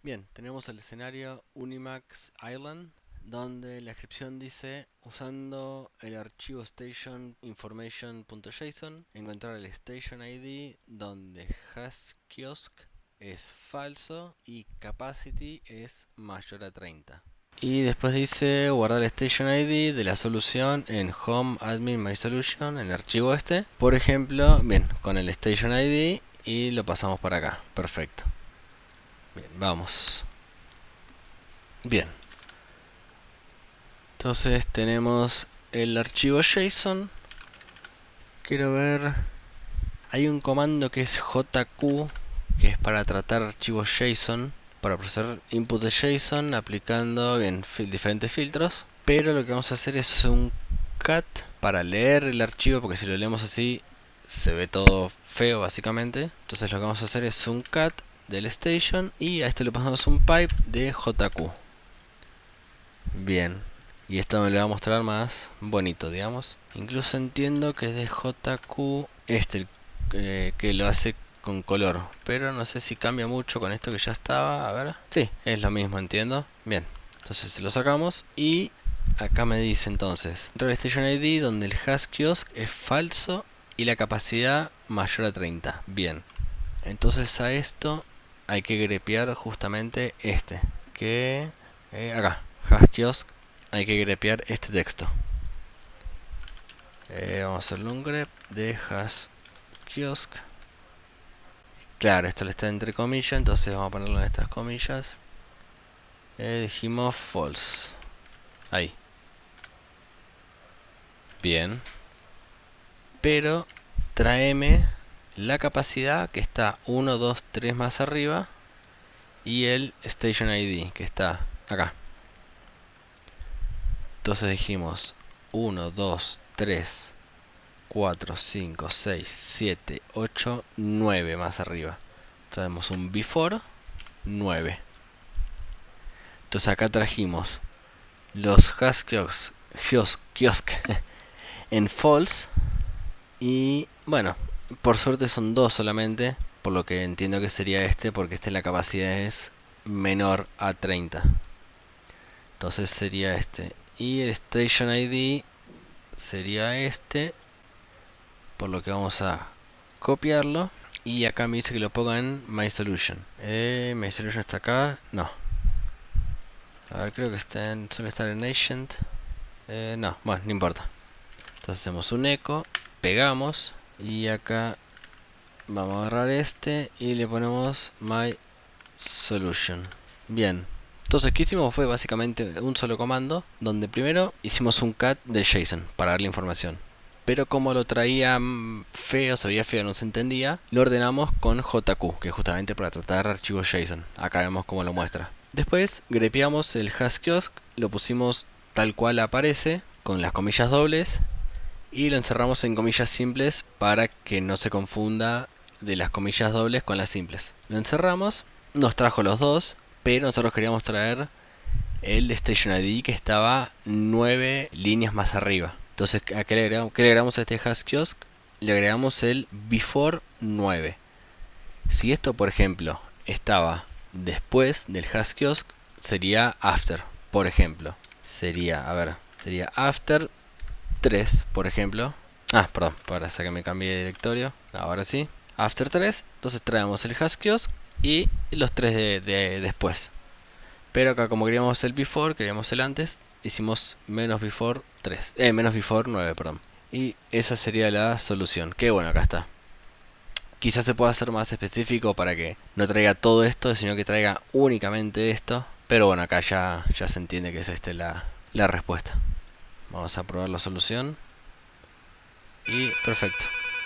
Bien, tenemos el escenario Unimax Island, donde la descripción dice: usando el archivo station information.json, encontrar el station ID donde hashKiosk es falso y capacity es mayor a 30. Y después dice guardar el station ID de la solución en home admin my solution, en el archivo este. Por ejemplo, bien, con el station ID y lo pasamos para acá. Perfecto. Bien, vamos. Bien. Entonces tenemos el archivo JSON. Quiero ver. Hay un comando que es JQ, que es para tratar archivos JSON, para procesar input de JSON aplicando bien diferentes filtros. Pero lo que vamos a hacer es un cat para leer el archivo, porque si lo leemos así se ve todo feo básicamente. Entonces lo que vamos a hacer es un cat del station y a esto le pasamos un pipe de JQ. Bien, y esto me lo va a mostrar más bonito, digamos. Incluso entiendo que es de JQ este que lo hace con color, pero no sé si cambia mucho con esto que ya estaba. A ver, sí, es lo mismo, entiendo. Bien, entonces lo sacamos y acá me dice entonces Station ID donde el hashKiosk es falso y la capacidad mayor a 30. Bien, entonces a esto hay que grepear justamente este, que acá, hashKiosk, hay que grepear este texto. Vamos a hacerle un grep de hashKiosk. Claro, esto le está entre comillas, entonces vamos a ponerlo en estas comillas. Dijimos false. Ahí. Bien. Pero tráeme la capacidad que está 1, 2, 3 más arriba y el Station ID que está acá. Entonces dijimos 1, 2, 3, 4, 5, 6, 7, 8, 9 más arriba. Tenemos un before 9. Entonces acá trajimos los hashKiosk en false. Y bueno, por suerte son dos solamente. Por lo que entiendo que sería este, porque la capacidad es menor a 30. Entonces sería este. Y el Station ID sería este. Por lo que vamos a copiarlo. Y acá me dice que lo ponga en My Solution. My Solution está acá. No. A ver, creo que suele estar en Agent. No, bueno, no importa. Entonces hacemos un echo. Pegamos. Y acá vamos a agarrar este. Y le ponemos My Solution. Bien. Entonces, ¿qué hicimos? Fue básicamente un solo comando, donde primero hicimos un cat de JSON para darle información. Pero como lo traía feo, se veía feo, no se entendía, lo ordenamos con JQ, que es justamente para tratar archivos JSON. Acá vemos cómo lo muestra. Después, grepeamos el hashKiosk, lo pusimos tal cual aparece, con las comillas dobles, y lo encerramos en comillas simples para que no se confunda de las comillas dobles con las simples. Lo encerramos, nos trajo los dos, pero nosotros queríamos traer el Station ID que estaba 9 líneas más arriba. Entonces, ¿a qué le agregamos a este hashKiosk? Le agregamos el before 9. Si esto, por ejemplo, estaba después del hashKiosk, sería after, por ejemplo. Sería, a ver, sería after 3, por ejemplo. Ah, perdón, para que me cambie de directorio. Ahora sí. After 3, entonces traemos el hashKiosk y los 3 de después. Pero acá como queríamos el before, queríamos el antes, hicimos menos before 3, menos before 9, perdón. Y esa sería la solución. Que bueno, acá está. Quizás se pueda hacer más específico para que no traiga todo esto, sino que traiga únicamente esto. Pero bueno, acá ya se entiende que es la respuesta. Vamos a probar la solución. Y perfecto.